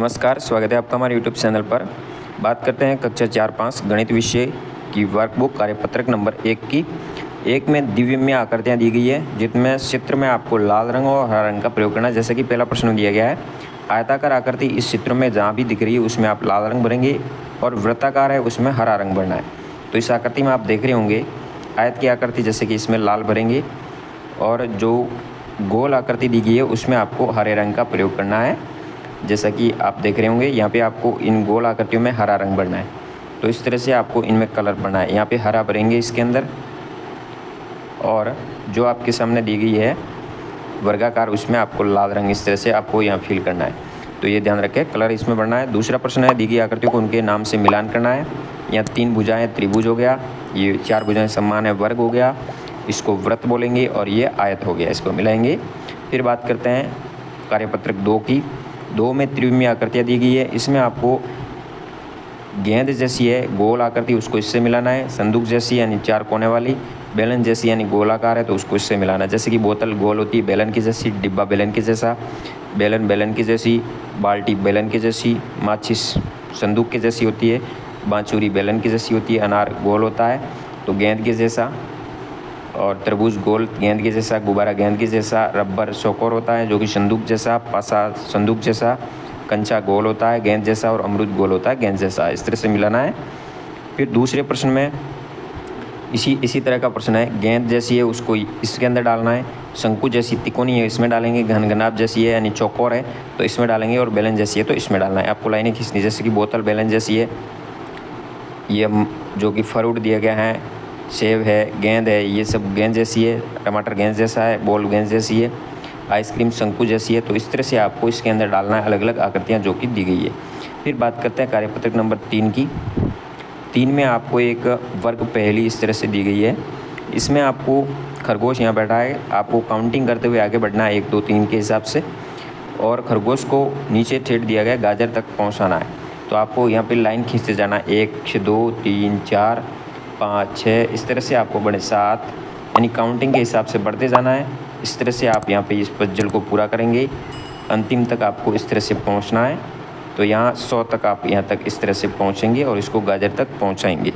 नमस्कार, स्वागत है आपका हमारे YouTube चैनल पर। बात करते हैं कक्षा 4-5 गणित विषय की वर्कबुक कार्यपत्रक नंबर 1 की। एक में द्विविमीय आकृतियाँ दी गई है, जिनमें चित्र में आपको लाल रंग और हरा रंग का प्रयोग करना है। जैसे कि पहला प्रश्न दिया गया है, आयताकार आकृति इस चित्र में जहाँ भी दिख रही है उसमें आप लाल रंग भरेंगे और वृत्ताकार है उसमें हरा रंग भरना है। तो इस आकृति में आप देख रहे होंगे आयत की आकृति, जैसे कि इसमें लाल भरेंगे और जो गोल आकृति दी गई है उसमें आपको हरे रंग का प्रयोग करना है। जैसा कि आप देख रहे होंगे यहाँ पे आपको इन गोल आकृतियों में हरा रंग भरना है। तो इस तरह से आपको इनमें कलर भरना है। यहाँ पे हरा भरेंगे इसके अंदर, और जो आपके सामने दी गई है वर्गाकार उसमें आपको लाल रंग इस तरह से आपको यहाँ फिल करना है। तो ये ध्यान रखें, कलर इसमें भरना है। दूसरा प्रश्न है, दी गई आकृतियों को उनके नाम से मिलान करना है। यहाँ 3 भुजाएँ त्रिभुज हो गया, ये 4 भुजाएँ समान है वर्ग हो गया, इसको वृत्त बोलेंगे, और ये आयत हो गया, इसको मिलाएंगे। फिर बात करते हैं कार्यपत्रक 2 की। 2 में त्रिविमीय आकृतियाँ दी गई है। इसमें आपको गेंद जैसी है गोल आकृति, उसको इससे मिलाना है। संदूक जैसी यानी 4 कोने वाली, बेलन जैसी यानी गोलाकार है तो उसको इससे मिलाना है। जैसे कि बोतल गोल होती है बेलन की जैसी, डिब्बा बेलन के जैसा, बेलन बेलन की जैसी, बाल्टी बेलन की जैसी, माचिस संदूक की जैसी होती है, बाँसुरी बेलन की जैसी होती है, अनार गोल होता है तो गेंद के जैसा, और तरबूज गोल गेंद के जैसा, गुब्बारा गेंद के जैसा, रबर चौकोर होता है जो कि संदूक जैसा, पासा संदूक जैसा, कंचा गोल होता है गेंद जैसा, और अमरूद गोल होता है गेंद जैसा। इस तरह से मिलाना है। फिर दूसरे प्रश्न में इसी तरह का प्रश्न है, गेंद जैसी है उसको इसके अंदर डालना है, शंकु जैसी तिकोनी है इसमें डालेंगे, घनघनाभ जैसी है यानी चौकोर है तो इसमें डालेंगे, और बेलन जैसी है तो इसमें डालना है। आपको लाइनें खींचनी, जैसे कि बोतल बेलन जैसी है, ये जो कि फ्रूट दिया गया है, सेब है, गेंद है, ये सब गेंद जैसी है, टमाटर गेंद जैसा है, बॉल गेंद जैसी है, आइसक्रीम शंकु जैसी है। तो इस तरह से आपको इसके अंदर डालना है अलग अलग आकृतियाँ जो कि दी गई है। फिर बात करते हैं कार्यपत्रक नंबर 3 की। 3 में आपको एक वर्ग पहेली इस तरह से दी गई है। इसमें आपको खरगोश यहाँ बैठा है, आपको काउंटिंग करते हुए आगे बढ़ना है 1 2 3 के हिसाब से, और खरगोश को नीचे ठेठ दिया गया गाजर तक पहुँचाना है। तो आपको यहाँ पे लाइन खींचते जाना, 1 2 3 4 5 6, इस तरह से आपको बढ़े 7, यानी काउंटिंग के हिसाब से बढ़ते जाना है। इस तरह से आप यहाँ पे इस पजल को पूरा करेंगे, अंतिम तक आपको इस तरह से पहुँचना है। तो यहाँ 100 तक आप यहाँ तक इस तरह से पहुँचेंगे और इसको गाजर तक पहुँचाएंगे।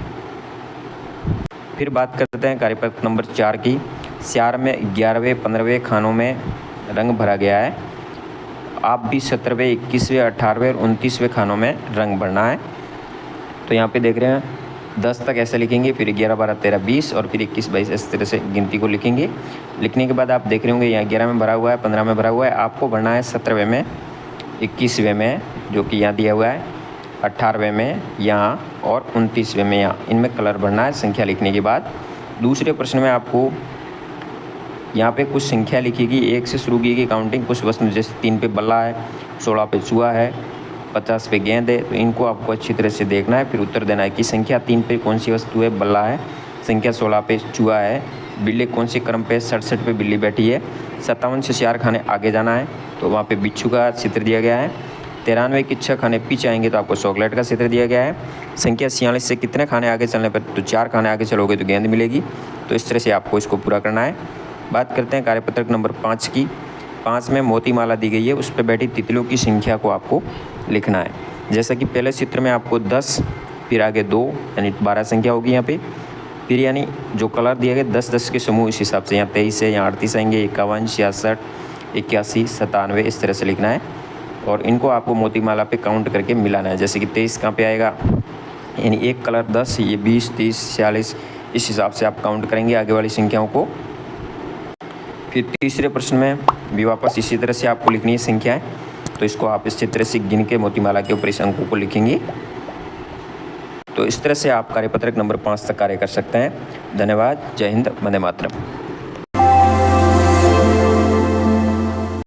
फिर बात करते हैं कार्यपत्रक नंबर 4 की। 4 में 11वें 15वें खानों में रंग भरा गया है। आप भी 17वें 21वें 18वें और 29वें खानों में रंग भरना है। तो यहाँ पे देख रहे हैं 10 तक ऐसे लिखेंगे, फिर 11 12 13 20 और फिर 21 22 इस तरह से गिनती को लिखेंगे। लिखने के बाद आप देख रहे होंगे यहाँ 11 में भरा हुआ है, 15 में भरा हुआ है, आपको भरना है 17वें में, 21वें में जो कि यहाँ दिया हुआ है, 18वें में यहाँ, और 29वें में यहाँ। इनमें कलर भरना है संख्या लिखने के बाद। दूसरे प्रश्न में आपको यहाँ पे कुछ संख्या लिखिएगी, 1 से शुरू की काउंटिंग, कुछ वस्तु जैसे 3 पे बल्ला है, 16 पे चूहा है, 50 पे गेंद है। तो इनको आपको अच्छी तरह से देखना है, फिर उत्तर देना है कि संख्या 3 पे कौन सी वस्तु है, बल्ला है, संख्या 16 पे चूहा है, बिल्ली कौन से क्रम पे, 67 पे बिल्ली बैठी है, 57 से 4 खाने आगे जाना है तो वहाँ पे बिच्छू का चित्र दिया गया है, 93 के 6 खाने पीछे आएंगे तो आपको चॉकलेट का चित्र दिया गया है, संख्या 46 से कितने खाने आगे चलने पर, तो 4 खाने आगे चलोगे तो गेंद मिलेगी। तो इस तरह से आपको इसको पूरा करना है। बात करते हैं कार्यपत्रक नंबर 5 की। 5 में मोती माला दी गई है, उस पर बैठी तितलियों की संख्या को आपको लिखना है। जैसा कि पहले चित्र में आपको 10, फिर आगे 2 यानी 12 संख्या होगी यहाँ पे, फिर यानी जो कलर दिया गया 10-10 के समूह, इस हिसाब से यहाँ 23 है, यहाँ 38 आएंगे, 51 66 81 97 इस तरह से लिखना है। और इनको आपको मोती माला पे काउंट करके मिलाना है। जैसे कि 23 कहाँ पे आएगा, यानी एक कलर 10, ये 20 30 46, इस हिसाब से आप काउंट करेंगे आगे वाली संख्याओं को। फिर तीसरे प्रश्न में भी वापस इसी तरह से आपको लिखनी है संख्याएं। तो इसको आप इस चित्र से गिन के मोतीमाला के ऊपर इस अंकों को लिखेंगे। तो इस तरह से आप कार्यपत्रक नंबर 5 तक कार्य कर सकते हैं। धन्यवाद। जय हिंद, वंदे मातरम।